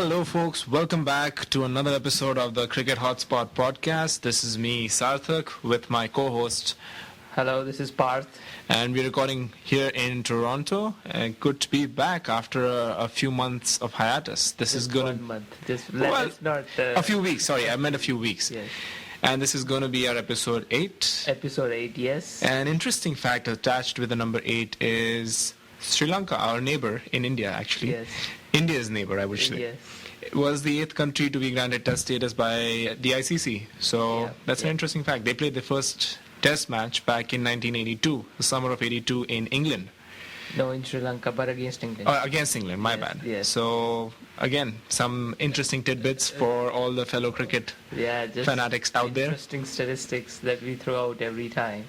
Hello, folks. Welcome back to another episode of the Cricket Hotspot podcast. This is me, Sarthak, with my co-host. Hello, this is Parth. And we're recording here in Toronto. Good to be back after a few months of hiatus. This is going to... 1 month. Let's not... A few weeks. Sorry, I meant a few weeks. Yes. And this is going to be our episode 8. Episode 8, yes. An interesting fact attached with the number 8 is Sri Lanka, our neighbor in India, actually. Yes. India's neighbor, I would say. Yes. It was the 8th country to be granted test status by the ICC. So that's an interesting fact. They played their first test match back in 1982, the summer of 82 in England. No, in Sri Lanka, but against England. Against England, my bad. Yes. So, again, some interesting tidbits for all the fellow cricket fanatics out there. Interesting statistics that we throw out every time.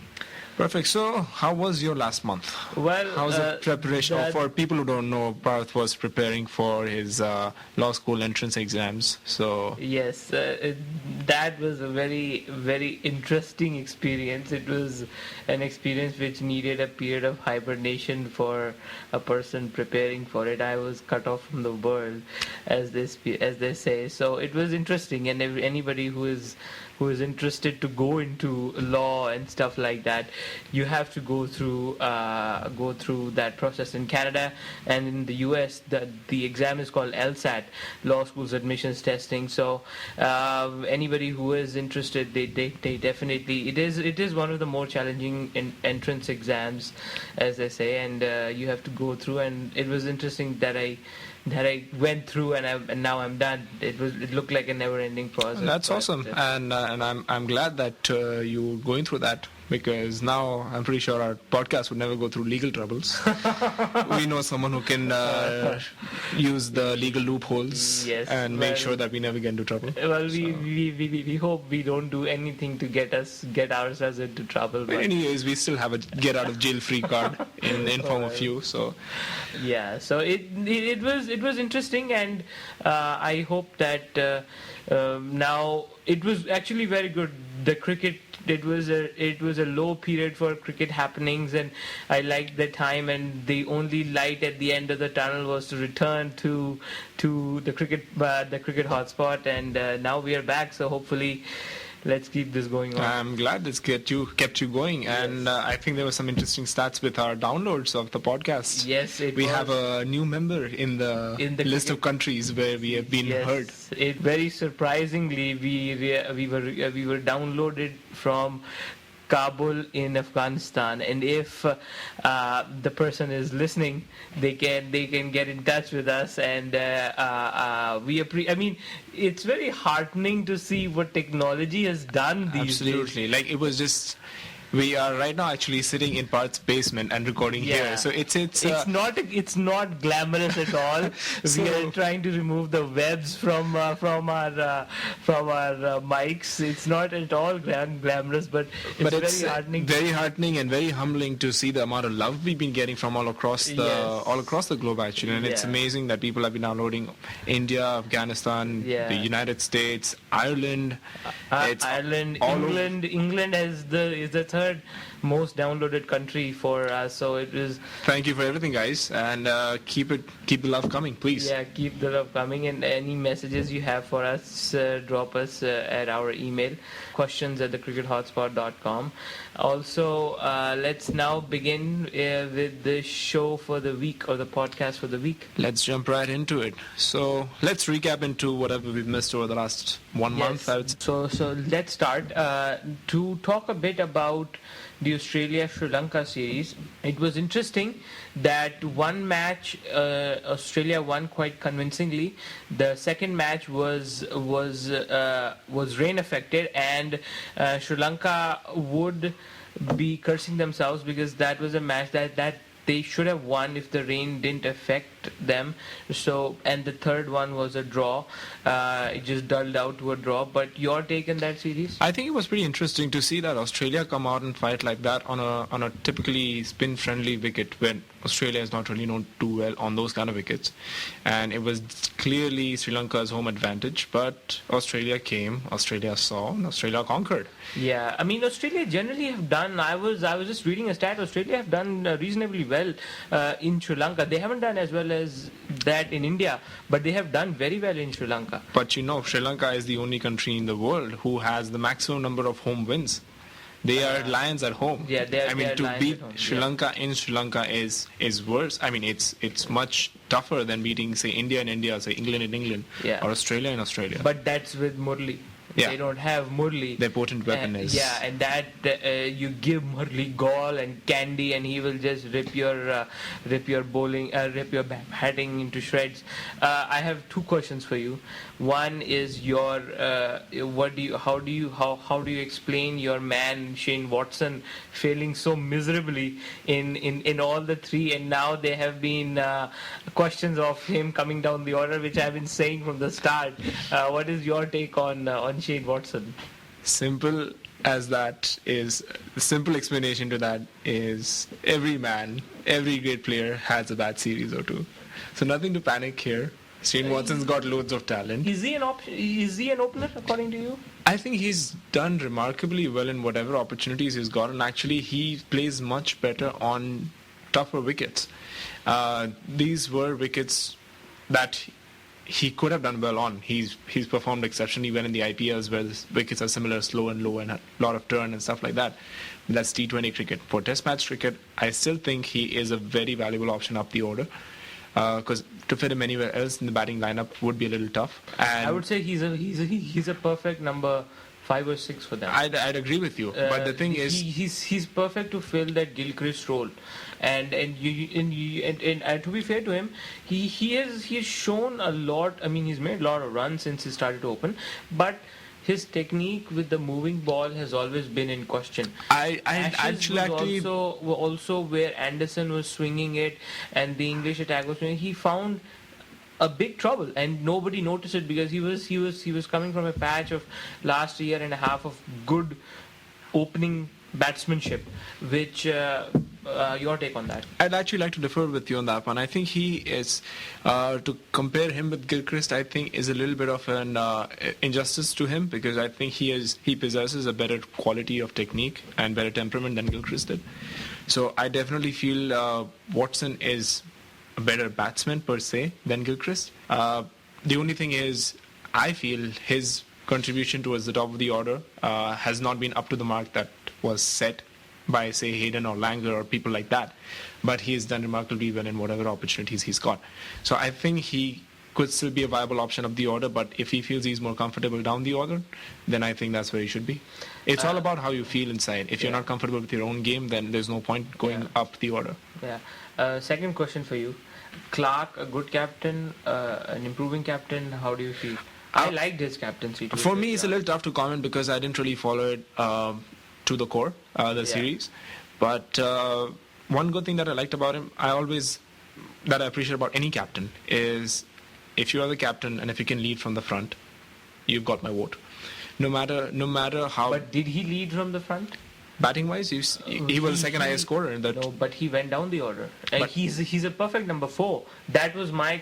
Perfect. So, how was your last month? Well, how's the preparation? For people who don't know, Parth was preparing for his law school entrance exams. So yes, that was a very, very interesting experience. It was an experience which needed a period of hibernation for a person preparing for it. I was cut off from the world, as they say. So it was interesting, and anybody who is interested to go into law and stuff like that, you have to go through that process. In Canada and in the US, the exam is called LSAT, Law Schools Admissions Testing. So anybody who is interested, they definitely, it is one of the more challenging entrance exams, as they say, and you have to go through. And it was interesting that I went through, and now I'm done. It looked like a never-ending process. That's awesome, and I'm glad that you're going through that, because now I'm pretty sure our podcast would never go through legal troubles. We know someone who can use the legal loopholes and make sure that we never get into trouble. Well, we hope we don't do anything to get ourselves into trouble. But anyways, we still have a get out of jail free card in form of you. So yeah, so it was interesting, and I hope that now it was actually very good. The cricket, it was a low period for cricket happenings, and I liked the time, and the only light at the end of the tunnel was to return to the cricket hotspot, and now we are back. So hopefully, let's keep this going on. I'm glad this kept you going, and I think there were some interesting stats with our downloads of the podcast. Yes, we have a new member in the list of countries where we have been heard. Very surprisingly, we were downloaded from Kabul in Afghanistan, and if the person is listening, they can get in touch with us, and I mean, it's very heartening to see what technology has done these days. Absolutely, like it was just. We are right now actually sitting in Parth's basement and recording here, so it's not glamorous at all. We are trying to remove the webs from our mics. It's not at all glamorous, but it's very heartening. Very heartening and very humbling to see the amount of love we've been getting from all across the globe, actually. And it's amazing that people have been downloading India, Afghanistan, the United States, Ireland. England is the third most downloaded country for us, so it is. Thank you for everything, guys, and keep the love coming, please. Yeah, keep the love coming, and any messages you have for us, drop us at our email, questions@thecrickethotspot.com. Also, let's now begin with the show for the week, or the podcast for the week. Let's jump right into it. So let's recap into whatever we've missed over the last 1 month. I would say. So let's start to talk a bit about the Australia-Sri Lanka series. It was interesting that one match Australia won quite convincingly. The second match was rain affected, and Sri Lanka would be cursing themselves because that was a match that they should have won if the rain didn't affect them. So, and the third one was a draw. It just dulled out to a draw. But your take on that series? I think it was pretty interesting to see that Australia come out and fight like that on a typically spin-friendly wicket, when Australia is not really known too well on those kind of wickets. And it was clearly Sri Lanka's home advantage. But Australia came, Australia saw, and Australia conquered. Yeah, I mean, Australia generally have done. I was just reading a stat. Australia have done reasonably well in Sri Lanka. They haven't done as well as that in India, but they have done very well in Sri Lanka. But Sri Lanka is the only country in the world who has the maximum number of home wins. They are lions at home. Yeah, they are to lions beat at home, Sri Lanka in Sri Lanka is worse. I mean, it's much tougher than beating, say, India in India, say England in England, or Australia in Australia. But that's with Murli. Yeah. They don't have Murli. Their potent weapon is... Yeah, and that you give Murli gall and candy, and he will just rip your bowling, rip your batting into shreds. I have two questions for you. One is your how do you explain your man Shane Watson failing so miserably in all the three, and now there have been questions of him coming down the order, which I've been saying from the start. What is your take on Shane Watson? Simple as that is, the simple explanation to that is every great player has a bad series or two. So nothing to panic here. Shane Watson's got loads of talent. Is he an opener according to you? I think he's done remarkably well in whatever opportunities he's gotten. Actually, he plays much better on tougher wickets. These were wickets that he could have done well on. He's performed exceptionally well in the IPLs where the wickets are similar, slow and low, and a lot of turn and stuff like that. That's T20 cricket. For Test match cricket, I still think he is a very valuable option up the order. Because to fit him anywhere else in the batting lineup would be a little tough. And I would say he's a perfect number 5 or 6 for them. I'd agree with you, but the thing is, he's perfect to fill that Gilchrist role, and to be fair to him, he has shown a lot. I mean, he's made a lot of runs since he started to open, but his technique with the moving ball has always been in question. I actually also where Anderson was swinging it and the English attack was swinging, he found a big trouble, and nobody noticed it because he was coming from a patch of last year and a half of good opening batsmanship. Which your take on that? I'd actually like to differ with you on that one. I think he is, to compare him with Gilchrist, I think is a little bit of an injustice to him, because I think he possesses a better quality of technique and better temperament than Gilchrist did. So I definitely feel Watson is a better batsman per se than Gilchrist. The only thing is, I feel his contribution towards the top of the order has not been up to the mark that was set by, say, Hayden or Langer or people like that. But he has done remarkably well in whatever opportunities he's got. So I think he could still be a viable option up the order, but if he feels he's more comfortable down the order, then I think that's where he should be. It's all about how you feel inside. If you're not comfortable with your own game, then there's no point going up the order. Yeah. Second question for you. Clark, a good captain, an improving captain, how do you feel? I liked his captaincy too. For me, it's a little tough to comment because I didn't really follow it to the core, the series. But one good thing that I liked about him, that I appreciate about any captain, is if you are the captain and if you can lead from the front, you've got my vote. No matter how. But did he lead from the front? Batting wise, he was the second highest scorer in that. No, but he went down the order. And he's a perfect number 4. That was my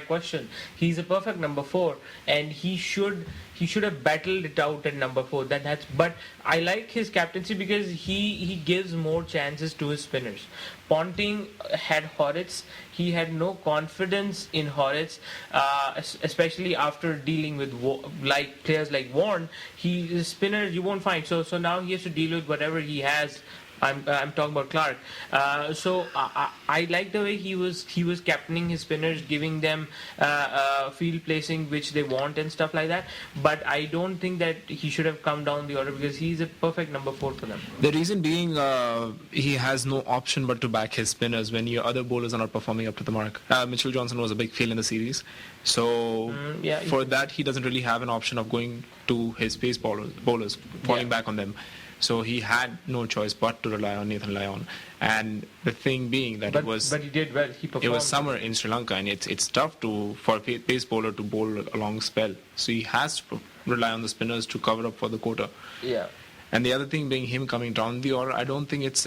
question. He's a perfect number 4, and he should have battled it out at number 4. But I like his captaincy because he gives more chances to his spinners. Ponting had Horrocks. He had no confidence in Horrocks, especially after dealing with players like Warren. His spinners you won't find. So now he has to deal with whatever he has. I'm talking about Clark. So I like the way he was captaining his spinners, giving them field placing which they want and stuff like that. But I don't think that he should have come down the order because he's a perfect number 4 for them. The reason being he has no option but to back his spinners when your other bowlers are not performing up to the mark. Mitchell Johnson was a big fail in the series. So for that, he doesn't really have an option of going to his pace bowlers falling back on them. So he had no choice but to rely on Nathan Lyon. And the thing being that But he did well. He performed. It was summer in Sri Lanka, and it's tough for a pace bowler to bowl a long spell. So he has to rely on the spinners to cover up for the quota. Yeah. And the other thing being him coming down the order, I don't think it's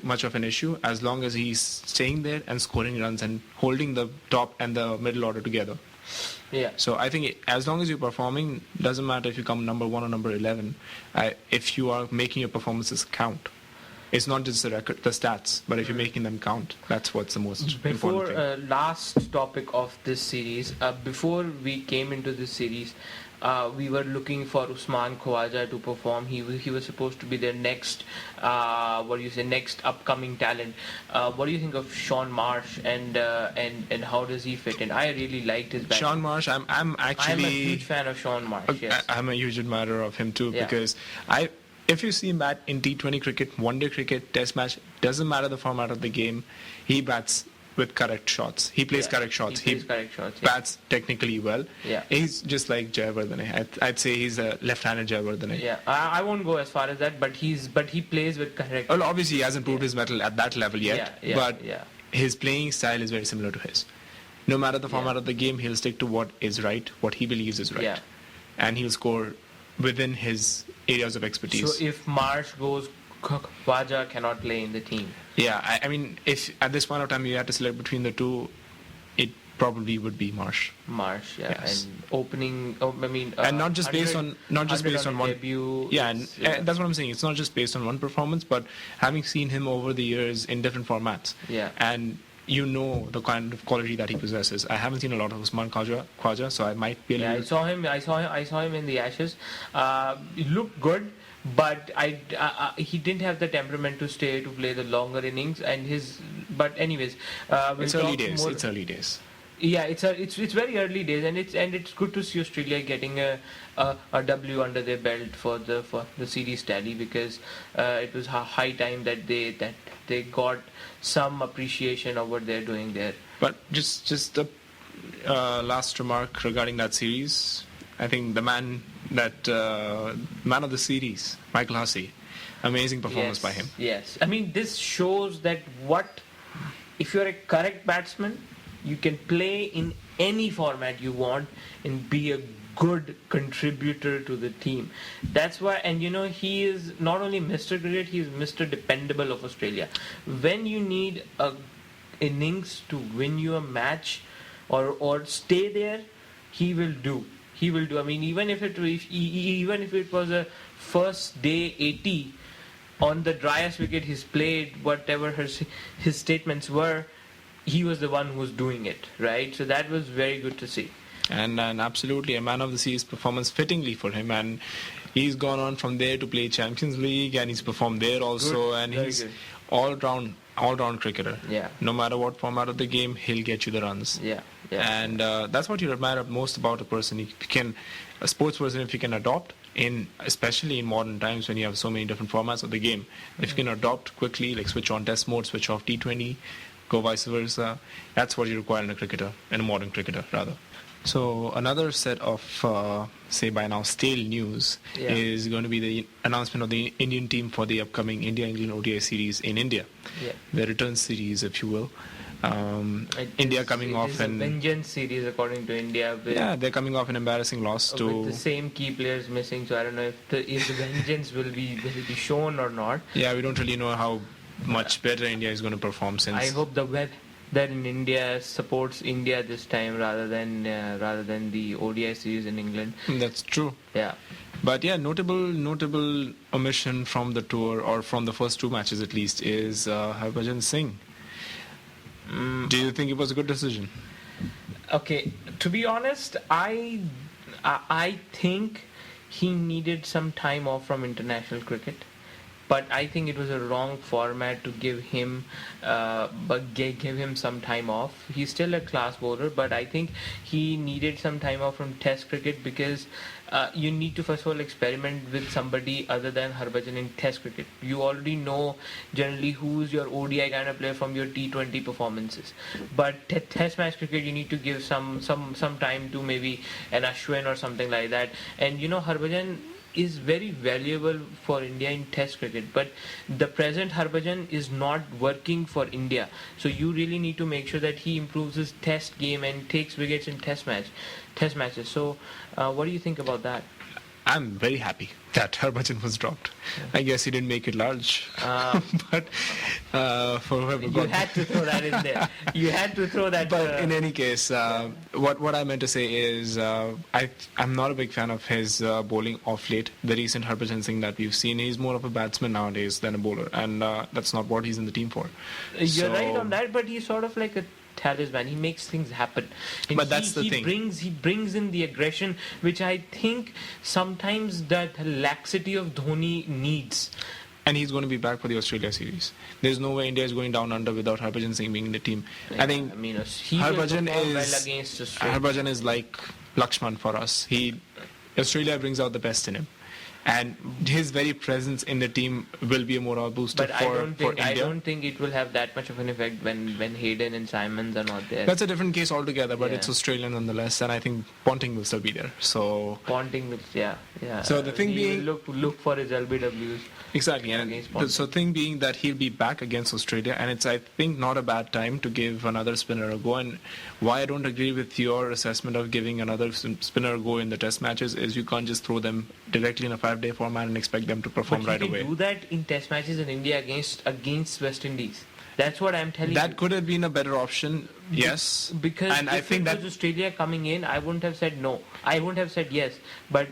much of an issue as long as he's staying there and scoring runs and holding the top and the middle order together. Yeah. So I think as long as you're performing, doesn't matter if you come number 1 or number 11, if you are making your performances count. It's not just the stats, but if you're making them count, that's what's the most important thing. Before last topic of this series, before we came into this series, we were looking for Usman Khawaja to perform. He was supposed to be their next, next upcoming talent. What do you think of Sean Marsh and how does he fit in? I really liked his batting. Sean Marsh, I'm I'm actually a huge fan of Sean Marsh. Yes. I'm a huge admirer of him too, Yeah. because if you see him bat in T20 cricket, one-day cricket, Test match, doesn't matter the format of the game, he bats with correct shots. He plays correct shots. He plays correct shots. Yeah. Bats technically well. Yeah. He's just like Jayawardene. I'd say he's a left-handed Jayawardene. Yeah, I won't go as far as that, but he plays with correct. Well, obviously he hasn't proved his mettle at that level yet, but his playing style is very similar to his. No matter the format of the game, he'll stick to what is right, what he believes is right, and he'll score within his areas of expertise. So if Marsh goes, Khawaja cannot play in the team. Yeah, I mean, if at this point of time you had to select between the two, it probably would be Marsh. Marsh, yeah, Yes. and opening. And not just based on one debut. Yeah, and that's what I'm saying. It's not just based on one performance, but having seen him over the years in different formats. Yeah. And you know the kind of quality that he possesses. I haven't seen a lot of Usman Khawaja, so I might be a little... I saw him in the Ashes. He looked good, but he didn't have the temperament to play the longer innings. But anyways, it's early days. It's early days. Yeah, it's very early days, and it's good to see Australia getting a W under their belt for the series tally, because it was high time that they got some appreciation of what they're doing there. But just a last remark regarding that series. I think the man of the series, Michael Hussey, amazing performance by him. Yes, I mean, this shows that if you're a correct batsman, you can play in any format you want and be a good contributor to the team. That's why, and he is not only Mr. Cricket, he is Mr. Dependable of Australia. When you need a innings to win you a match or stay there, he will do. I mean, even if it was a first day 80 on the driest wicket he's played, whatever his statements were, he was the one who was doing it, right? So that was very good to see. And absolutely a man of the series performance fittingly for him, and he's gone on from there to play Champions League, and he's performed there also, and he's all-round cricketer. Yeah. No matter what format of the game, he'll get you the runs. Yeah. And that's what you admire most about a person. A sports person, if you can adopt, especially in modern times when you have so many different formats of the game, if you can adopt quickly, like switch on Test mode, switch off T20, go vice versa, that's what you require in a modern cricketer rather. So another set of, say by now, stale news is going to be the announcement of the Indian team for the upcoming India-England ODI series in India. Yeah. The return series, if you will. India coming off a vengeance series according to India. They're coming off an embarrassing loss with the same key players missing. So I don't know if the vengeance will be shown or not. Yeah, we don't really know how much better India is going to perform since. I hope the web that in India supports India this time rather than the ODI series in England. That's true. Yeah. But yeah, notable omission from the tour, or from the first two matches at least, is Harbhajan Singh. Do you think it was a good decision? Okay, to be honest, I think he needed some time off from international cricket. But I think it was a wrong format to give him some time off. He's still a class bowler, but I think he needed some time off from Test cricket, because you need to first of all experiment with somebody other than Harbhajan in Test cricket. You already know generally who's your ODI kind of player from your T20 performances. But Test match cricket, you need to give some time to maybe an Ashwin or something like that. And Harbhajan is very valuable for India in Test cricket, but the present Harbhajan is not working for India. So you really need to make sure that he improves his Test game and takes wickets in Test matches. So what do you think about that? I'm very happy that Harbhajan was dropped. I guess he didn't make it large, but for whoever You got had to throw that in there. You had to throw that. But in any case, what I meant to say is I'm not a big fan of his bowling off late. The recent Harbhajan Singh that we've seen, he's more of a batsman nowadays than a bowler, and that's not what he's in the team for. You're right on that, but he's sort of like a talisman. He makes things happen. And but that's the thing. He brings in the aggression, which I think sometimes that laxity of Dhoni needs. And he's going to be back for the Australia series. There's no way India is going down under without Harbhajan Singh being in the team. Yeah, I think he Harbhajan will well against Australia. Harbhajan is like Lakshman for us. Australia brings out the best in him. And his very presence in the team will be a morale booster for India. I don't think it will have that much of an effect when Hayden and Simons are not there. That's a different case altogether, but it's Australian nonetheless, and I think Ponting will still be there. So Ponting will, yeah. So the thing being, look for his LBWs. Exactly, and so thing being that he'll be back against Australia, and it's I think not a bad time to give another spinner a go. And why I don't agree with your assessment of giving another spinner a go in the Test matches is you can't just throw them directly in a 5-day format and expect them to perform right away. But you can do that in Test matches in India against West Indies. That's what I'm telling you. That could have been a better option, yes. Because and if I think it was Australia coming in, I wouldn't have said no. I wouldn't have said yes. But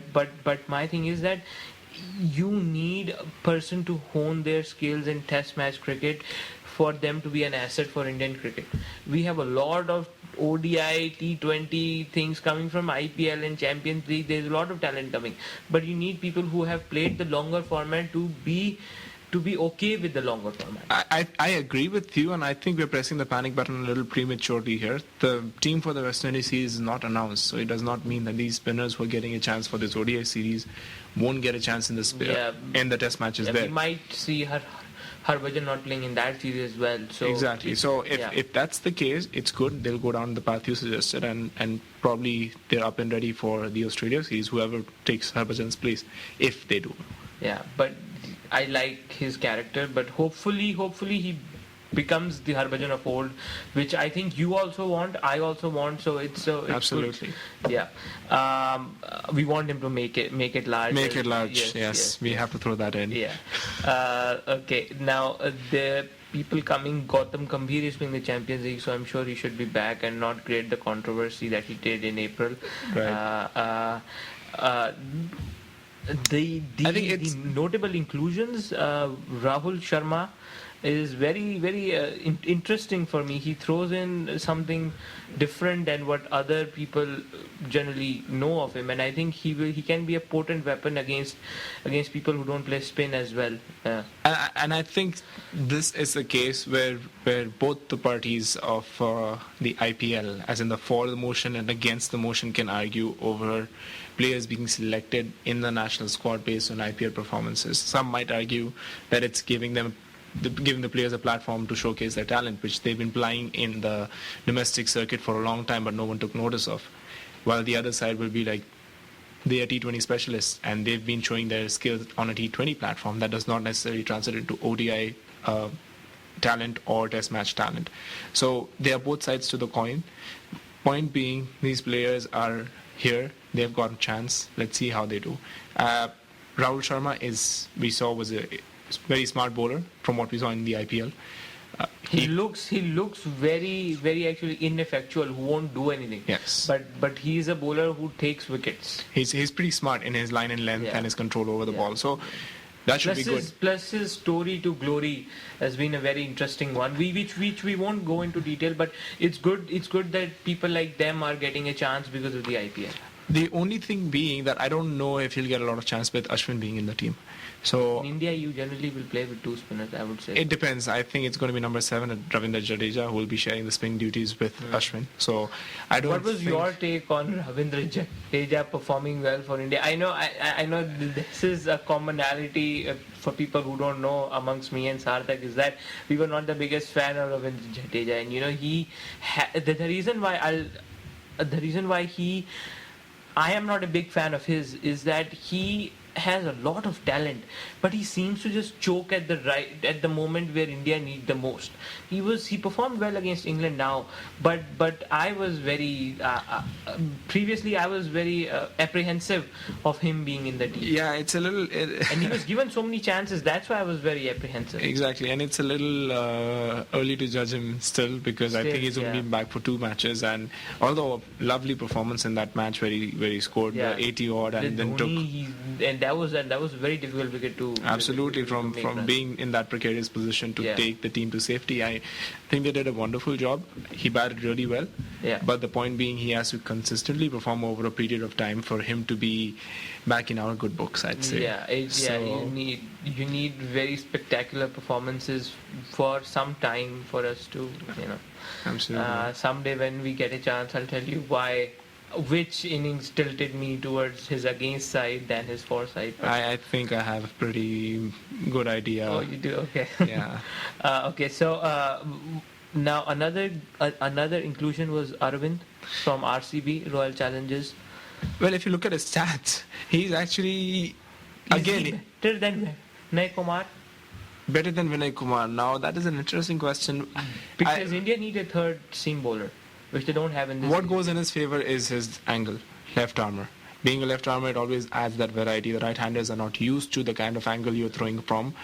my thing is that you need a person to hone their skills in Test match cricket for them to be an asset for Indian cricket. We have a lot of ODI, T20 things coming from IPL and Champions League. There's a lot of talent coming. But you need people who have played the longer format to be okay with the longer format. I agree with you, and I think we're pressing the panic button a little prematurely here. The team for the West Indies series is not announced, so it does not mean that these spinners who are getting a chance for this ODI series won't get a chance in the Test matches there. We might see Harbhajan not playing in that series as well. So exactly. So if that's the case, it's good. They'll go down the path you suggested, and probably they're up and ready for the Australia series, whoever takes Harbhajan's place, if they do. Yeah, but I like his character, but hopefully he becomes the Harbhajan of old, which I think you also want, I also want. So it's absolutely good. Yeah. We want him to make it large. Make it large. Yes. We have to throw that in. Yeah. Okay. Now the people coming. Gautam Gambhir is playing the Champions League, so I'm sure he should be back and not create the controversy that he did in April. Right. The notable inclusions, Rahul Sharma is very, very interesting for me. He throws in something different than what other people generally know of him, and I think he can be a potent weapon against people who don't play spin as well. And I think this is a case where both the parties of the IPL, as in the for the motion and against the motion, can argue over players being selected in the national squad based on IPL performances. Some might argue that it's giving the players a platform to showcase their talent, which they've been playing in the domestic circuit for a long time, but no one took notice of. While the other side will be like, they are T20 specialists, and they've been showing their skills on a T20 platform. That does not necessarily translate into ODI talent or Test match talent. So they are both sides to the coin. Point being, these players are here. They've got a chance. Let's see how they do. Rahul Sharma was a very smart bowler from what we saw in the IPL. He looks very, very actually ineffectual, who won't do anything. Yes. But he is a bowler who takes wickets. He's pretty smart in his line and length and his control over the ball. So that should be good. Plus his story to glory has been a very interesting one. Which we won't go into detail, but it's good. It's good that people like them are getting a chance because of the IPL. The only thing being that I don't know if he'll get a lot of chance with Ashwin being in the team. So in India, you generally will play with two spinners, I would say. It depends. I think it's going to be number 7, Ravindra Jadeja, who will be sharing the spinning duties with Ashwin. So I don't. What was your take on Ravindra Jadeja performing well for India? I know this is a commonality for people who don't know amongst me and Sarthak, is that we were not the biggest fan of Ravindra Jadeja, and the reason why I am not a big fan of his is that he has a lot of talent, but he seems to just choke at the moment where India need the most. He performed well against England now, but I was very previously I was very apprehensive of him being in the team. Yeah, it's a little. And he was given so many chances. That's why I was very apprehensive. Exactly, and it's a little early to judge him still, because I think he's only been back for 2 matches, and although lovely performance in that match where he scored the 80 odd and then took. And that was a very difficult wicket to. Absolutely, from being in that precarious position to take the team to safety. I think they did a wonderful job. He batted really well. Yeah. But the point being, he has to consistently perform over a period of time for him to be back in our good books, I'd say. You need very spectacular performances for some time for us to, Absolutely. someday when we get a chance, I'll tell you which innings tilted me towards his against side than his for side. I think I have a pretty good idea. Oh, you do? Okay. Yeah. Okay, so now another inclusion was Arvind from RCB, Royal Challengers. Well, if you look at his stats, he's actually, better than Vinay Kumar? Better than Vinay Kumar. Now, that is an interesting question. Because India need a third seam bowler, which they don't have in this. What goes in his favour is his angle, left armour. Being a left armour, it always adds that variety. The right-handers are not used to the kind of angle you're throwing from.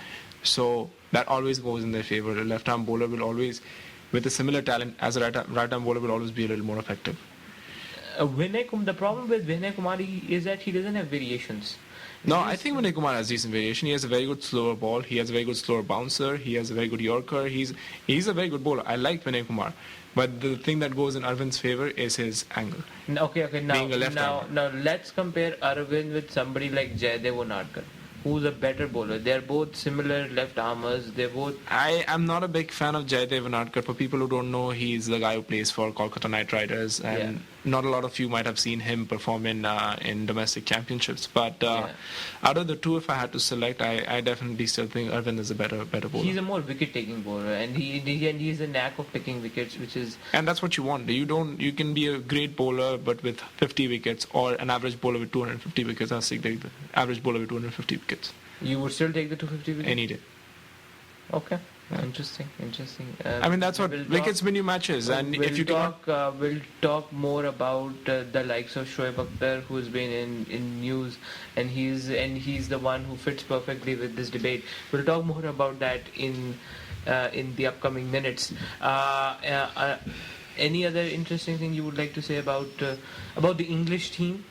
So that always goes in their favour. A left-arm bowler will always, with a similar talent as a right-arm bowler, will always be a little more effective. The problem with Vinay Kumar is that he doesn't have variations. No, I think Vinay Kumar has decent variation. He has a very good slower ball. He has a very good slower bouncer. He has a very good Yorker. He's a very good bowler. I like Vinay Kumar. But the thing that goes in Arvind's favour is his angle. Okay. Now let's compare Arvind with somebody like Jaydev Unadkar, who's a better bowler. They're both similar left armers. I am not a big fan of Jaydev Unadkar. For people who don't know, he's the guy who plays for Kolkata Knight Riders, and not a lot of you might have seen him perform in domestic championships. But out of the two, if I had to select, I definitely still think Arvind is a better bowler. He's a more wicket-taking bowler, and he has a knack of picking wickets, which is. And that's what you want. You can be a great bowler, but with 50 wickets, or an average bowler with 250 wickets. I'll take the average bowler with 250 wickets. You would still take the 250 wickets? Any day. Okay. Interesting. I mean, that's what wickets win you matches, and if you we'll talk more about the likes of Shoaib Akhtar, who's been in news, and he's the one who fits perfectly with this debate. We'll talk more about that in the upcoming minutes. Any other interesting thing you would like to say about the English team?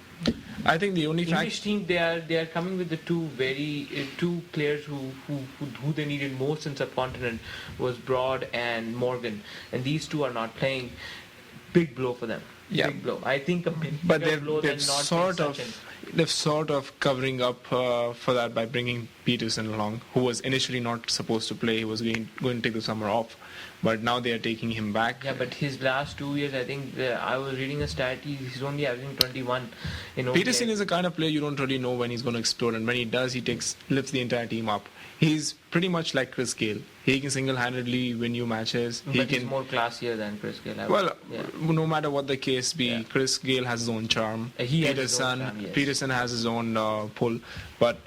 I think the only English team, they are coming with the two players who they needed most in subcontinent was Broad and Morgan, and these two are not playing. Big blow for them. Yeah. Big blow. I think but they've sort of covering up for that by bringing Peterson along, who was initially not supposed to play. He was going to take the summer off, but now they are taking him back. Yeah, but his last 2 years, I think I was reading a stat. He's only averaging 21. Peterson is a kind of player you don't really know when he's going to explode, and when he does, he lifts the entire team up. He's pretty much like Chris Gayle. He can single-handedly win you matches. He's more classier than Chris Gayle. No matter what the case be, Chris Gayle has his own charm. Peterson has his own pull. But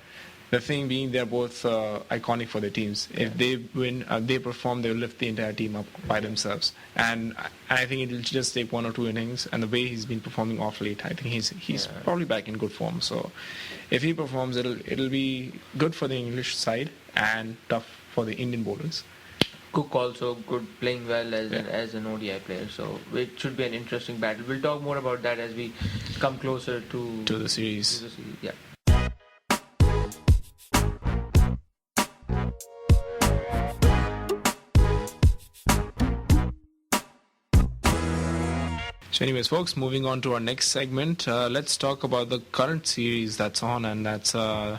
the thing being, they're both iconic for their teams. Yeah. If they win, they perform, they'll lift the entire team up by themselves. And I think it'll just take 1 or 2 innings. And the way he's been performing off late, I think he's probably back in good form. So if he performs, it'll be good for the English side and tough for the Indian bowlers. Cook also good, playing well as an ODI player. So it should be an interesting battle. We'll talk more about that as we come closer to the series. Yeah. So anyways, folks, moving on to our next segment, let's talk about the current series that's on, and that's the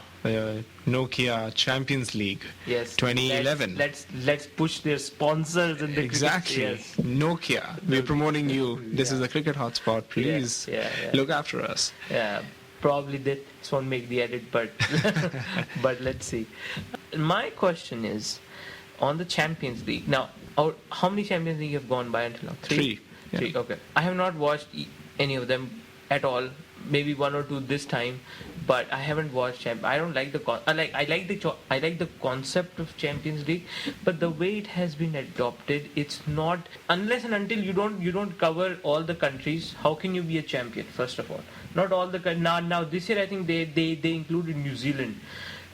Nokia Champions League 2011. Let's push their sponsors in the exactly. Yes. Nokia, we're promoting you. This is the cricket hotspot. Please look after us. Yeah, probably this won't make the edit, but but let's see. My question is on the Champions League. Now, how many Champions League have gone by until now? 3. 3, okay. I have not watched any of them at all. Maybe 1 or 2 this time. but I haven't watched I don't like the I like the concept of Champions League, but the way it has been adopted, it's not, unless and until you don't cover all the countries. How can you be a champion? First of all, not all the now this year I think they included New Zealand,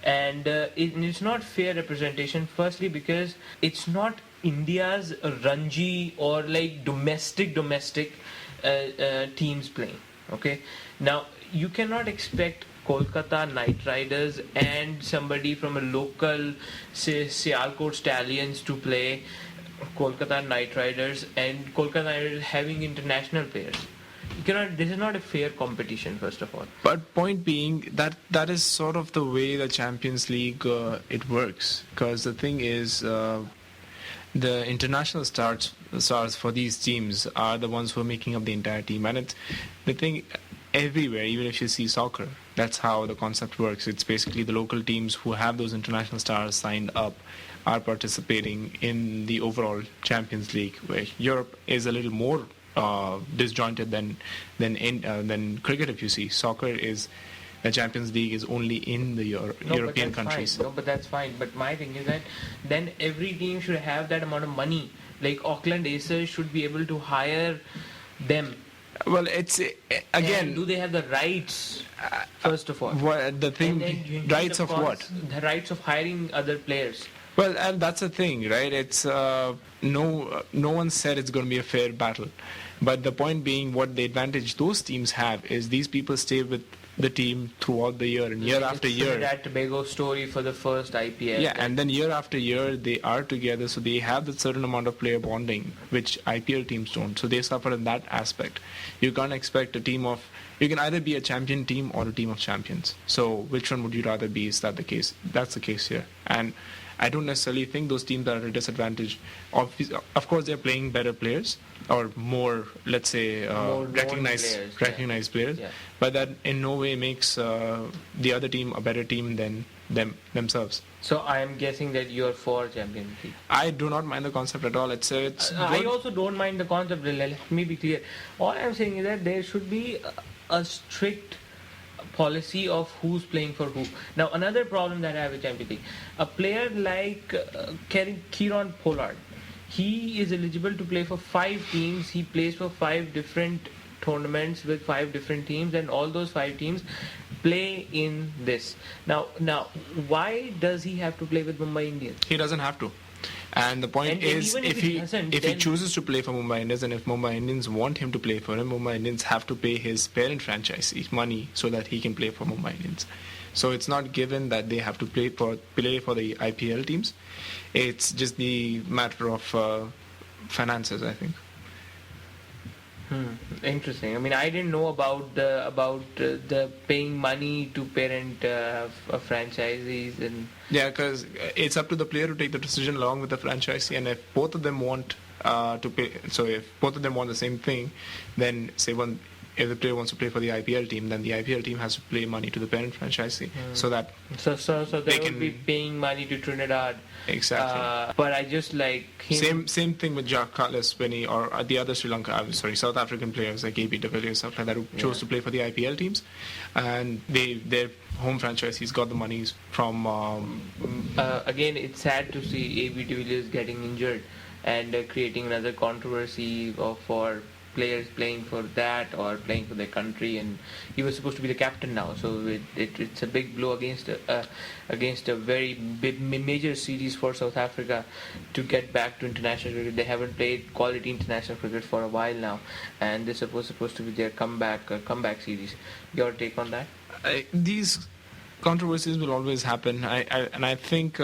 and it's not fair representation. Firstly, because it's not India's Ranji or like domestic teams playing. Okay, now you cannot expect Kolkata Knight Riders and somebody from a local, say, Sialkot Stallions to play Kolkata Knight Riders, and Kolkata Knight Riders having international players. You cannot. This is not a fair competition. First of all. But point being that is sort of the way the Champions League it works. Because the thing is, the international stars for these teams are the ones who are making up the entire team, and it's the thing everywhere. Even if you see soccer, that's how the concept works. It's basically the local teams who have those international stars signed up are participating in the overall Champions League, where Europe is a little more disjointed than cricket. If you see, soccer is the Champions League is only in the European countries. No, but that's fine. But my thing is that then every team should have that amount of money. Like Auckland Aces should be able to hire them. Well, it's again. And do they have the rights? First of all, what the thing? Rights of what? The rights of hiring other players. Well, and that's the thing, right? It's no one said it's going to be a fair battle, but the point being, what the advantage those teams have is these people stay with the team throughout the year, and year after year. That Tobago story for the first IPL. Yeah, and then year after year they are together, so they have that certain amount of player bonding, which IPL teams don't. So they suffer in that aspect. You can't expect a team of. You can either be a champion team or a team of champions. So which one would you rather be? Is that the case? That's the case here, and I don't necessarily think those teams are at a disadvantage. Of course, they're playing better players or more, let's say, more recognized players. Yeah. But that in no way makes the other team a better team than themselves. So I am guessing that you are for Champions League. I do not mind the concept at all. It's I also don't mind the concept. Let me be clear. All I'm saying is that there should be a strict policy of who's playing for who. Now, another problem that I have with Champions League, a player like Kieron Pollard, he is eligible to play for 5 teams. He plays for 5 different tournaments with 5 different teams, and all those 5 teams play in this. Now, why does he have to play with Mumbai Indians? He doesn't have to. And the point is, if he chooses to play for Mumbai Indians, and if Mumbai Indians want him to play for him, Mumbai Indians have to pay his parent franchisee money so that he can play for Mumbai Indians. So it's not given that they have to play for the IPL teams. It's just the matter of finances, I think. Interesting. I mean, I didn't know about the paying money to parent franchisees and. Yeah, because it's up to the player to take the decision along with the franchisee, and if both of them want to pay, so if both of them want the same thing, then say if the player wants to play for the IPL team, then the IPL team has to pay money to the parent franchisee, so that so they would be paying money to Trinidad. Exactly. But I just like him. Same thing with Jack Carlos when or the other South African players like AB de Villiers, stuff like that, who chose to play for the IPL teams, and their home franchisees got the monies from. Again, it's sad to see AB de Villiers getting injured and creating another controversy for players playing for that or playing for their country, and he was supposed to be the captain now, so it's a big blow against a very big major series for South Africa to get back to international cricket. They haven't played quality international cricket for a while now, and this is supposed to be their comeback series. Your take on that? These controversies will always happen, and I think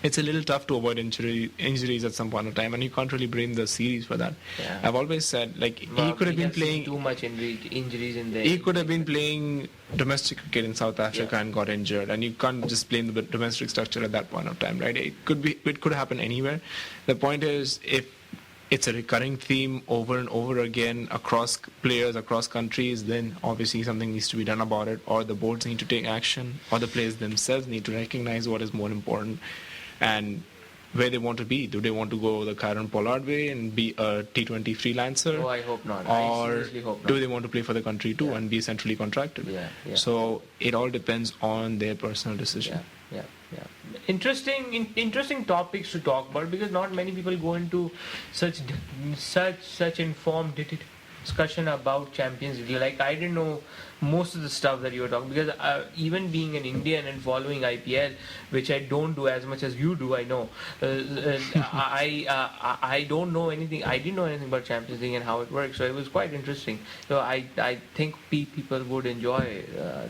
it's a little tough to avoid injuries at some point of time, and you can't really blame the series for that. Yeah. I've always said, like, he could have been playing too much injuries in there. He could have been playing domestic cricket in South Africa and got injured, and you can't just blame the domestic structure at that point of time, right? It could happen anywhere. The point is, if it's a recurring theme over and over again across players, across countries, then obviously something needs to be done about it, or the boards need to take action, or the players themselves need to recognize what is more important and where they want to be. Do they want to go the Karen Pollard way and be a T20 freelancer? Oh, I hope not. I Or seriously hope not. do they want to play for the country too Yeah. and be centrally contracted? Yeah. So it all depends on their personal decision. Yeah. Interesting topics to talk about, because not many people go into such informed discussion about Champions League. Like, I didn't know most of the stuff that you were talking, because even being an Indian and following IPL, which I don't do as much as you do, I know. I don't know anything. I didn't know anything about Champions League and how it works. So it was quite interesting. So I think people would enjoy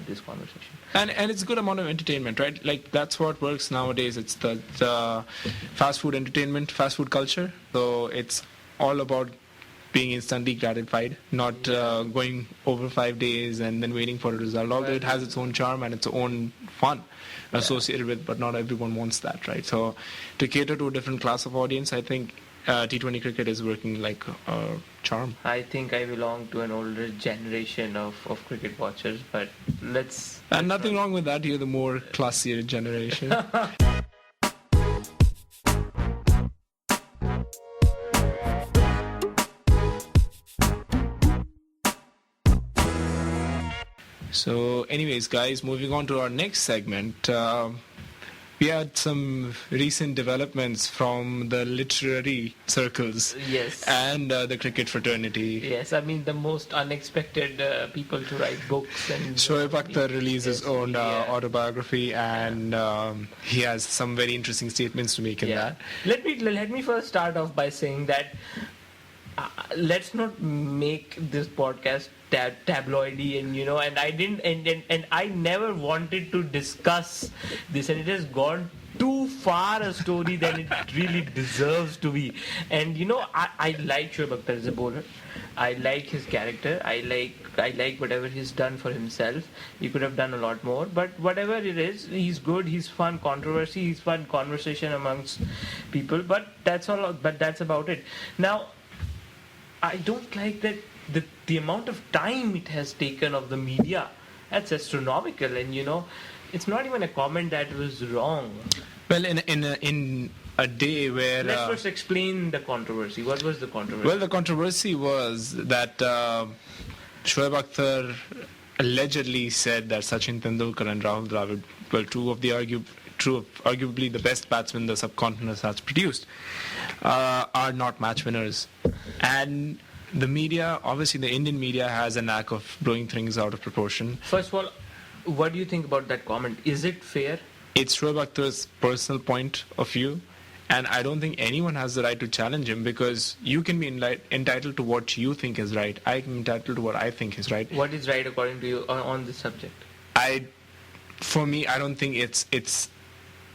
this conversation. And it's a good amount of entertainment, right? Like, that's what works nowadays. It's the fast food entertainment, fast food culture. So it's all about being instantly gratified, not going over 5 days and then waiting for a result. Although it has its own charm and its own fun associated with, but not everyone wants that, right? So to cater to a different class of audience, I think T20 cricket is working like a charm. I think I belong to an older generation of cricket watchers, but let's... And nothing wrong with that. You're the more classier generation. So anyways, guys, moving on to our next segment. We had some recent developments from the literary circles Yes. and the cricket fraternity. Yes, I mean, the most unexpected people to write books. And Shoaib Akhtar released his own yeah. autobiography, and he has some very interesting statements to make in that. Let me first start off by saying that let's not make this podcast tabloidy, and I didn't, and I never wanted to discuss this, and it has gone too far a story than it really deserves to be. And I like Shoaib Akhtar as a bowler. I like his character. I like whatever he's done for himself. He could have done a lot more, but whatever it is, he's good. He's fun controversy. He's fun conversation amongst people. But that's all. But that's about it. Now, I don't like that the amount of time it has taken of the media. That's astronomical, and it's not even a comment that was wrong. Well, in a day where Let's first explain the controversy. What was the controversy? well, the controversy was that Shoaib Akhtar allegedly said that Sachin Tendulkar and Rahul Dravid, well, two of arguably the best batsmen the subcontinent has produced, are not match winners. And the media, obviously the Indian media, has a knack of blowing things out of proportion. First of all, what do you think about that comment? Is it fair? It's Shoaib Akhtar's personal point of view, and I don't think anyone has the right to challenge him, because you can be entitled to what you think is right. I am entitled to what I think is right. What is right according to you on this subject? For me, I don't think it's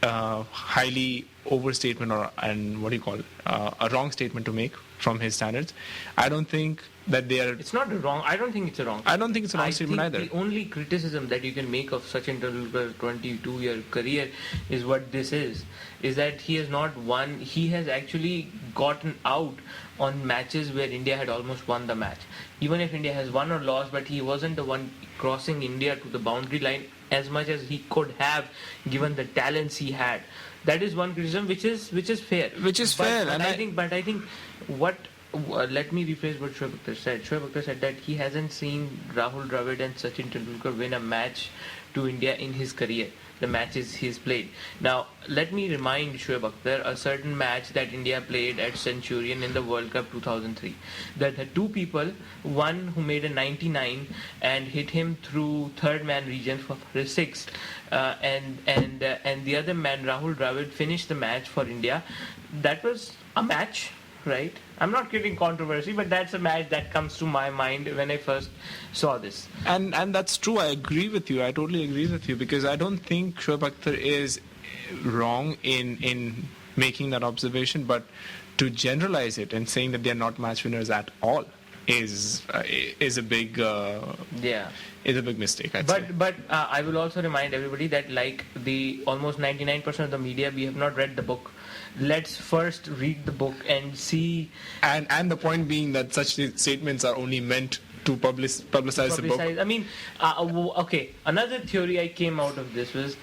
highly overstatement a wrong statement to make from his standards. I don't think that they are... It's not wrong. I don't think it's a wrong. I don't think it's a wrong statement either. The only criticism that you can make of Sachin Tendulkar's 22-year career is what this is that he has not won. He has actually gotten out on matches where India had almost won the match. Even if India has won or lost, but he wasn't the one crossing India to the boundary line as much as he could have, given the talents he had. That is one criticism, which is fair. But I think what... let me rephrase what Shoaib Akhtar said. Shoaib Akhtar said that he hasn't seen Rahul Dravid and Sachin Tendulkar win a match to India in his career, the matches he's played. Now, let me remind Shoaib Akhtar a certain match that India played at Centurion in the World Cup 2003. There were two people, one who made a 99 and hit him through third man region for a six, and the other man, Rahul Dravid, finished the match for India. That was a match, right? I'm not creating controversy, but that's a match that comes to my mind when I first saw this. And that's true. I agree with you. I totally agree with you, because I don't think Shoaib Akhtar is wrong in making that observation, but to generalize it and saying that they're not match winners at all is a big mistake, I'd say. But I will also remind everybody that, like the almost 99% of the media, we have not read the book. Let's first read the book and see. And the point being that such statements are only meant to publicize the book. I mean, okay. Another theory I came out of this was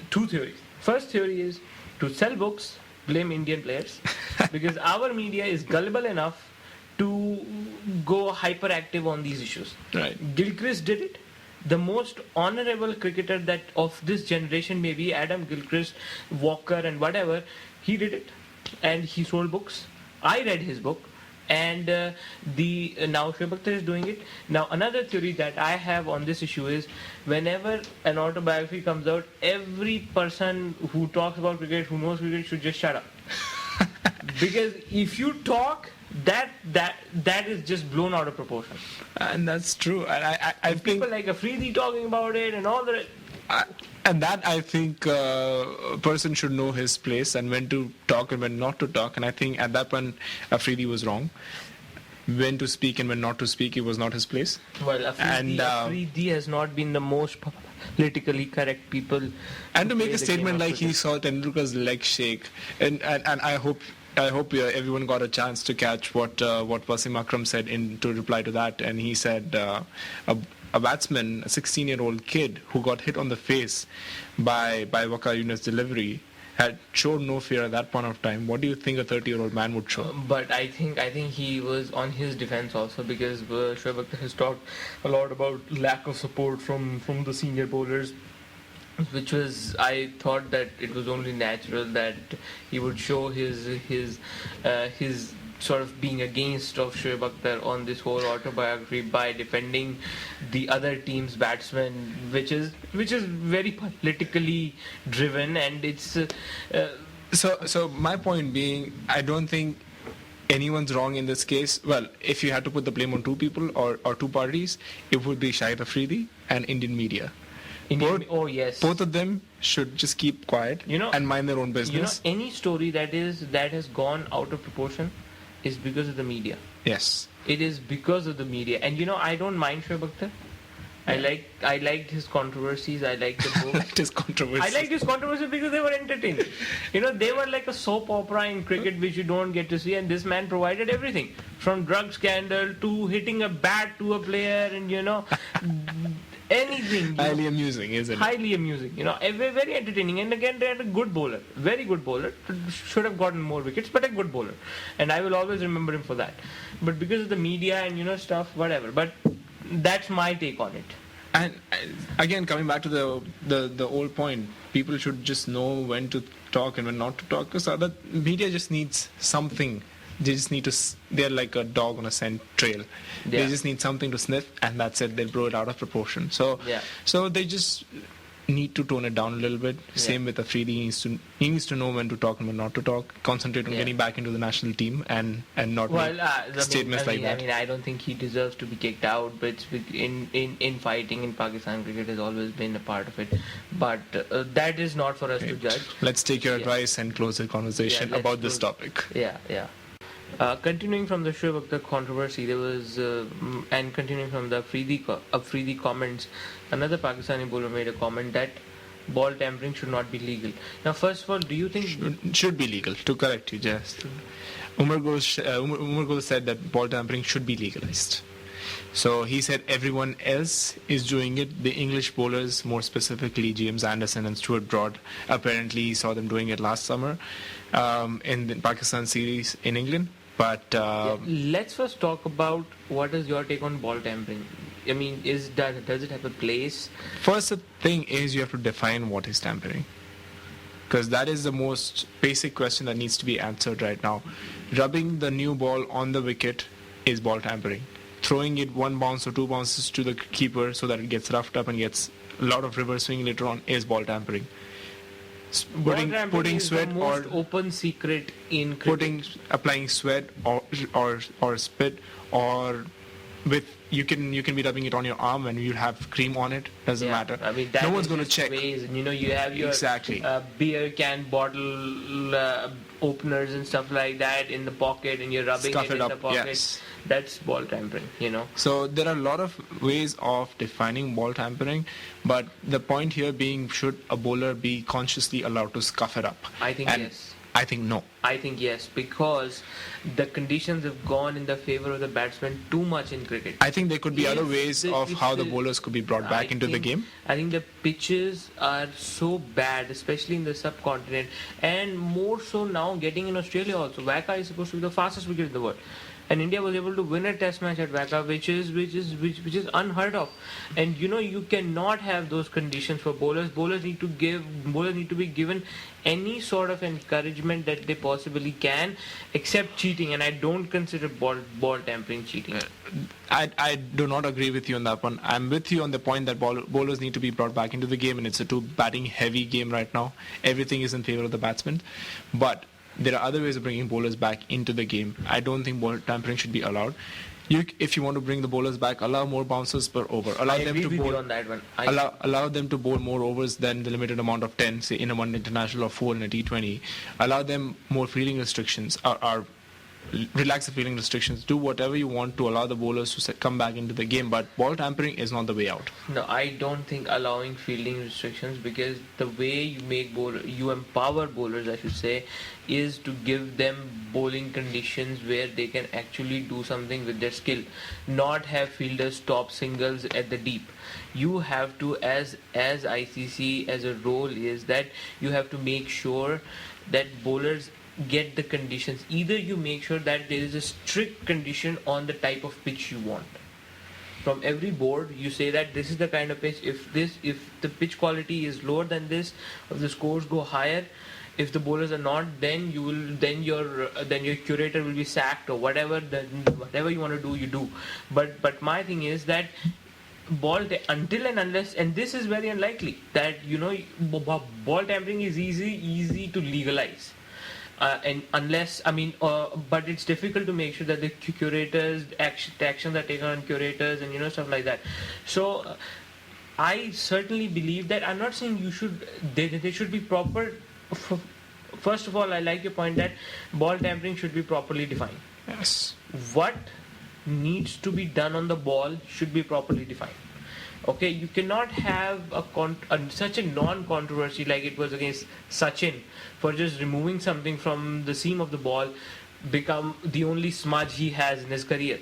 two theories. First theory is to sell books, blame Indian players because our media is gullible enough to go hyperactive on these issues. Right. Gilchrist did it. The most honorable cricketer that of this generation, maybe Adam Gilchrist, Walker, and whatever, he did it, and he sold books. I read his book, and now Shoaib Akhtar is doing it. Now another theory that I have on this issue is, whenever an autobiography comes out, every person who talks about cricket, who knows cricket, should just shut up. Because if you talk, that is just blown out of proportion. And that's true. And I think People like Afridi talking about it and all that. and that I think a person should know his place and when to talk and when not to talk. And I think at that point, Afridi was wrong. When to speak and when not to speak, it was not his place. Well, Afridi has not been the most politically correct people. And to make a statement like he saw Tendulkar's leg shake, and I hope everyone got a chance to catch what Wasim Akram said to reply to that, and he said a batsman, a 16-year-old kid who got hit on the face by Waqar Younis' delivery had showed no fear at that point of time. What do you think a 30-year-old man would show? But I think he was on his defense also, because Shoaib Akhtar has talked a lot about lack of support from the senior bowlers, which was, I thought that it was only natural that he would show his sort of being against of Shoaib Akhtar on this whole autobiography by defending the other team's batsmen, which is very politically driven, and it's So my point being, I don't think anyone's wrong in this case. Well, if you had to put the blame on two people or two parties, it would be Shahid Afridi and Indian media. Both of them should just keep quiet and mind their own business. Any story that has gone out of proportion is because of the media. Yes. It is because of the media. And I don't mind Shoaib Akhtar. I liked his controversies. I liked the book. I liked his controversies because they were entertaining. They were like a soap opera in cricket which you don't get to see, and this man provided everything. From drug scandal to hitting a bat to a player, and anything. Highly amusing, isn't it? Highly amusing. Very entertaining. And again, they had a good bowler. Very good bowler. Should have gotten more wickets, but a good bowler. And I will always remember him for that. But because of the media and stuff, whatever. But that's my take on it. And again, coming back to the old point, people should just know when to talk and when not to talk, because the media just needs something. They just need to. They're like a dog on a scent trail. Yeah. They just need something to sniff, and that's it. They'll blow it out of proportion. So they just need to tone it down a little bit. Yeah. Same with Afridi. He needs to know when to talk and when not to talk. Concentrate on getting back into the national team and not make statements like that. I mean, I don't think he deserves to be kicked out, but in fighting in Pakistan, cricket has always been a part of it. But that is not for us to judge. Let's take your advice and close the conversation about this topic. Yeah. Continuing from the Shoaib Akhtar controversy, there was, and continuing from the Afridi comments, another Pakistani bowler made a comment that ball tampering should not be legal. Now, first of all, do you think should be legal? To correct you, just Umar Gul said that ball tampering should be legalized. So he said everyone else is doing it. The English bowlers, more specifically James Anderson and Stuart Broad, apparently saw them doing it last summer in the Pakistan series in England. But let's first talk about what is your take on ball tampering. I mean, does it have a place? First, the thing is you have to define what is tampering, because that is the most basic question that needs to be answered right now. Rubbing the new ball on the wicket is ball tampering. Throwing it one bounce or two bounces to the keeper so that it gets roughed up and gets a lot of reverse swing later on is ball tampering. Putting sweat, the most open secret in cricket. Applying sweat or spit, or with you can be rubbing it on your arm and you'll have cream on it. Doesn't matter. I mean, no one's going to check. Ways. And, you have your beer can bottle openers and stuff like that in the pocket, and you're rubbing it in the pocket. Yes. That's ball tampering, So there are a lot of ways of defining ball tampering, but the point here being, should a bowler be consciously allowed to scuff it up? I think yes. I think no. I think yes, because the conditions have gone in the favor of the batsman too much in cricket. I think there could be other ways of how the bowlers could be brought back into the game. I think the pitches are so bad, especially in the subcontinent, and more so now getting in Australia also. WACA is supposed to be the fastest wicket in the world, and India was able to win a test match at WACA, which is unheard of. And you cannot have those conditions for bowlers. Bowlers need to be given any sort of encouragement that they possibly can, except cheating. And I don't consider ball tampering cheating. I do not agree with you on that one. I'm with you on the point that bowlers need to be brought back into the game, and it's a too batting heavy game right now. Everything is in favor of the batsman, but there are other ways of bringing bowlers back into the game. I don't think ball tampering should be allowed. If you want to bring the bowlers back, allow more bounces per over. I agree with you on that one. Allow them to bowl more overs than the limited amount of 10, say in a one international or 4 in a T20. Allow them more fielding restrictions, or relax the fielding restrictions. Do whatever you want to allow the bowlers to come back into the game, but ball tampering is not the way out. No, I don't think allowing fielding restrictions, because the way you empower bowlers, I should say, is to give them bowling conditions where they can actually do something with their skill, not have fielders stop singles at the deep. You have to, as ICC, as a role is that you have to make sure that bowlers get the conditions. Either you make sure that there is a strict condition on the type of pitch you want. From every board, you say that this is the kind of pitch. If the pitch quality is lower than this, if the scores go higher, if the bowlers are not, then your curator will be sacked, or whatever you want to do, you do. But my thing is that until and unless, and this is very unlikely, that ball tampering is easy to legalize. And unless, but it's difficult to make sure that the curators, actions are taken on curators, and stuff like that. So I certainly believe that. I'm not saying they should be proper. First of all, I like your point that ball tampering should be properly defined. Yes. What needs to be done on the ball should be properly defined. Okay, you cannot have such a non-controversy like it was against Sachin, for just removing something from the seam of the ball become the only smudge he has in his career.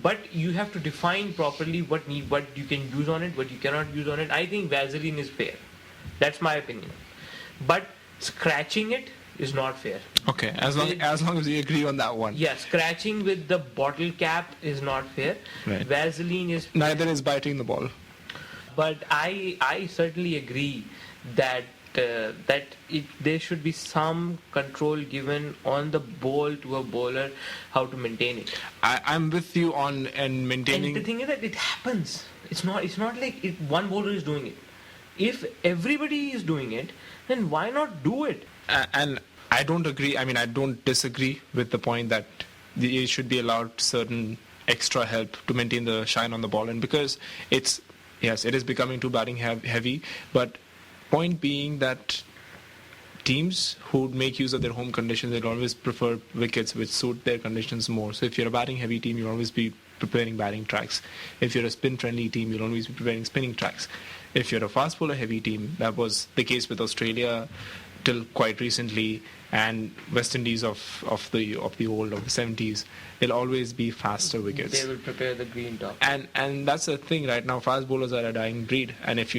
But you have to define properly what you can use on it, what you cannot use on it. I think Vaseline is fair. That's my opinion. But scratching it is not fair. Okay, as long as we agree on that one. Yeah, scratching with the bottle cap is not fair. Right. Vaseline is fair. Neither is biting the ball. But I certainly agree that there should be some control given on the ball to a bowler, how to maintain it. I'm with you on maintaining. And the thing is that it happens. It's not like one bowler is doing it. If everybody is doing it, then why not do it? And I don't agree. I don't disagree with the point that they should be allowed certain extra help to maintain the shine on the ball, and because it is becoming too batting heavy. But point being that teams who make use of their home conditions, they'll always prefer wickets which suit their conditions more. So if you're a batting heavy team, you'll always be preparing batting tracks. If you're a spin friendly team, you'll always be preparing spinning tracks. If you're a fast bowler heavy team, that was the case with Australia till quite recently, and West Indies of the 70s, they'll always be faster wickets. They will prepare the green top. And that's the thing right now. Fast bowlers are a dying breed, and if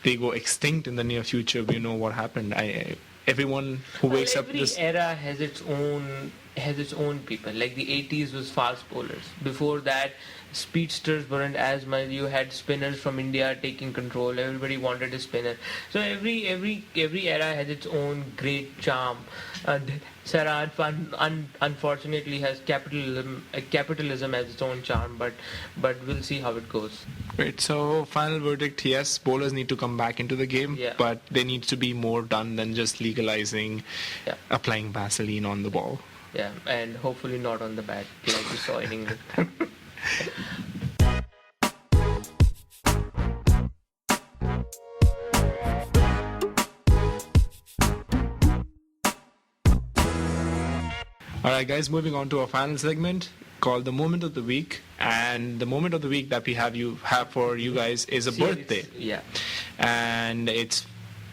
they go extinct in the near future, we know what happened. Everyone who wakes up every era has its own people. Like the 80s was fast bowlers. Before that, speedsters weren't as much. You had spinners from India taking control. Everybody wanted a spinner. So every era has its own great charm. Sarah unfortunately has capitalism as its own charm, but we'll see how it goes. Great. So final verdict: yes, bowlers need to come back into the game, but there needs to be more done than just legalizing applying Vaseline on the ball. Yeah, and hopefully not on the bat like we saw in England. Alright guys, moving on to our final segment called the Moment of the Week. And the Moment of the Week that we have for you guys is a birthday. Yeah. And it's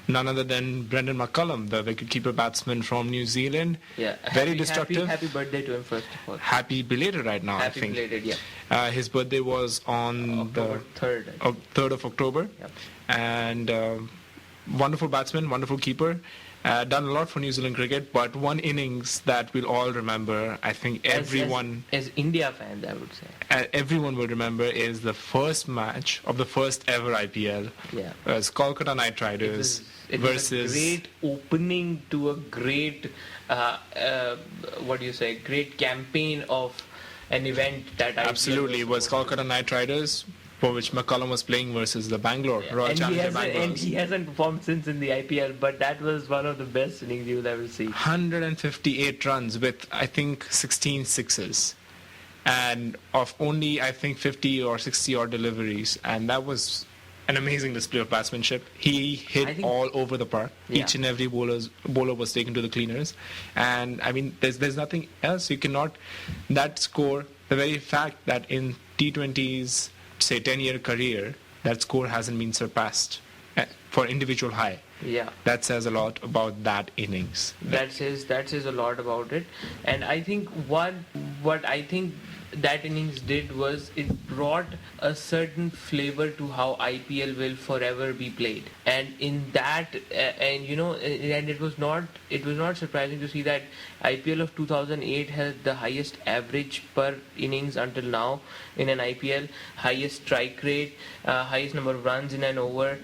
none other than Brendan McCullum, the wicketkeeper batsman from New Zealand. Yeah. Very destructive. Happy birthday to him, first of all. Happy belated right now, I think. Happy belated, yeah. His birthday was on October 3rd. 3rd of October. Yep. And wonderful batsman, wonderful keeper. Done a lot for New Zealand cricket, but one innings that we'll all remember, I think everyone... As India fans, I would say. Everyone will remember is the first match of the first ever IPL. Yeah. As Kolkata Knight Riders It versus... was a great opening to a great, great campaign of an event that Absolutely, it was Kolkata Knight Riders, for which McCullum was playing versus the Bangalore, Royal Challengers Bangalore. And he hasn't performed since in the IPL, but that was one of the best innings you'll ever see. 158 runs with, I think, 16 sixes. And of only, I think, 50 or 60 odd deliveries. And that was an amazing display of batsmanship. He hit all over the park. Yeah. Each and every bowler was taken to the cleaners. And, I mean, there's nothing else. You cannot... That score, the very fact that in T20's, say, 10-year career, that score hasn't been surpassed for individual high. Yeah. That says a lot about that innings. That says a lot about it. And I think what I think that innings did was it brought a certain flavor to how IPL will forever be played. And in that, and it was not surprising to see that IPL of 2008 had the highest average per innings until now in an IPL, highest strike rate, highest number of runs in an over,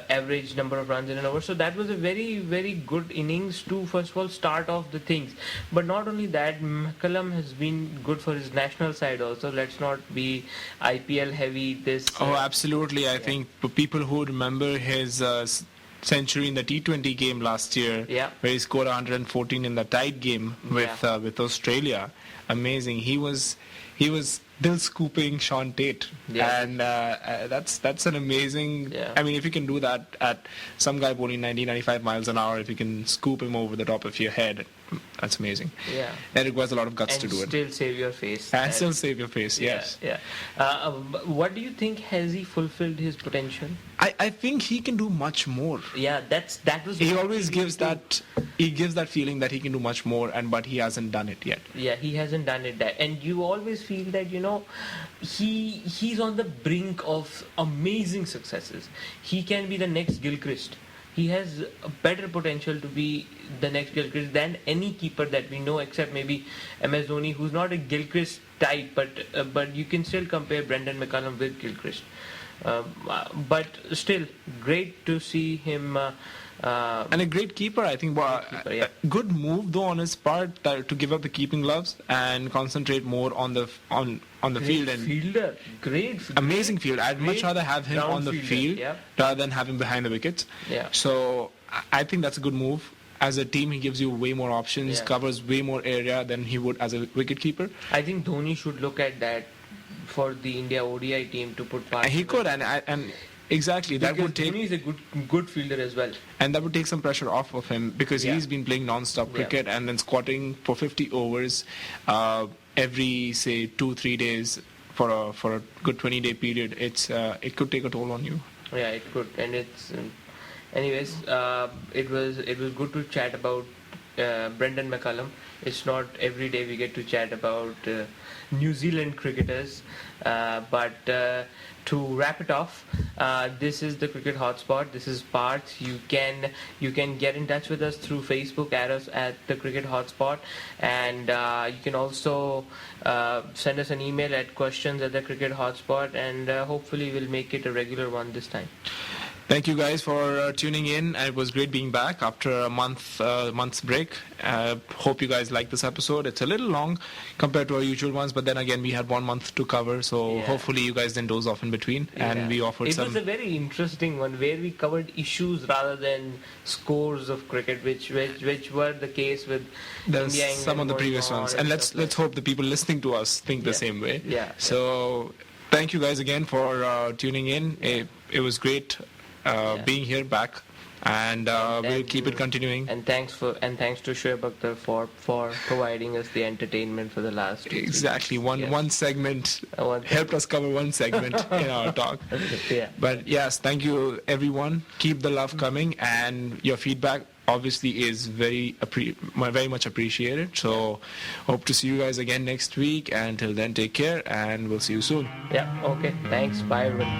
average number of runs in an over. So that was a very, very good innings to, first of all, start off the things. But not only that, McCullum has been good for his national side also. Let's not be IPL heavy this... absolutely. I think for people who remember his century in the T20 game last year, where he scored 114 in the tied game with Australia, amazing. He was Bill scooping Sean Tate, and that's an amazing. I mean, if you can do that at some guy bowling 95 miles an hour, if you can scoop him over the top of your head, that's amazing. Yeah, that requires a lot of guts to do it. And still save your face. And still save your face. Yes. Yeah. What do you think? Has he fulfilled his potential? I think he can do much more. Yeah, that was. He always gives that. He gives that feeling that he can do much more, but he hasn't done it yet. Yeah, he hasn't done it. And you always feel that he's on the brink of amazing successes. He can be the next Gilchrist. He has a better potential to be the next Gilchrist than any keeper that we know, except maybe MS Dhoni, who's not a Gilchrist type, but you can still compare Brendan McCullum with Gilchrist. But still, great to see him. And a great keeper, I think. Good move though on his part to give up the keeping gloves and concentrate more on the field. And fielder, great, amazing field. I'd much rather have him on the field rather than have him behind the wickets. Yeah. So I think that's a good move. As a team, he gives you way more options, covers way more area than he would as a wicketkeeper. I think Dhoni should look at that for the India ODI team to put part. He could, and exactly, because that would take. Dhoni is a good fielder as well, and that would take some pressure off of him because he's been playing non-stop cricket and then squatting for 50 overs every, say, 2-3 days for a good 20-day period. It could take a toll on you. Yeah, it could, and it's. Anyways, it was good to chat about Brendan McCullum. It's not every day we get to chat about New Zealand cricketers, but to wrap it off, this is the Cricket Hotspot. This is Parth. You can get in touch with us through Facebook at the Cricket Hotspot, and you can also send us an email at questions@the-cricket hotspot, and hopefully we'll make it a regular one this time. Thank you guys for tuning in. It was great being back after a month's break. Hope you guys like this episode. It's a little long compared to our usual ones, but then again we had 1 month to cover, so hopefully you guys didn't doze off in between, and we offered It was a very interesting one where we covered issues rather than scores of cricket, which were the case with India. Some of the previous ones, and let's hope the people listening to us think the same way. So thank you guys again for tuning in. It was great being here back And we'll keep it continuing. And thanks to Shoaib Akhtar for providing us the entertainment for the last 2 Exactly. Yes. One segment helped us cover one segment in our talk. Yeah. But yes, thank you everyone. Keep the love coming, and your feedback obviously is very much appreciated. So hope to see you guys again next week. And until then, take care, and we'll see you soon. Yeah. Okay. Thanks. Bye, everyone.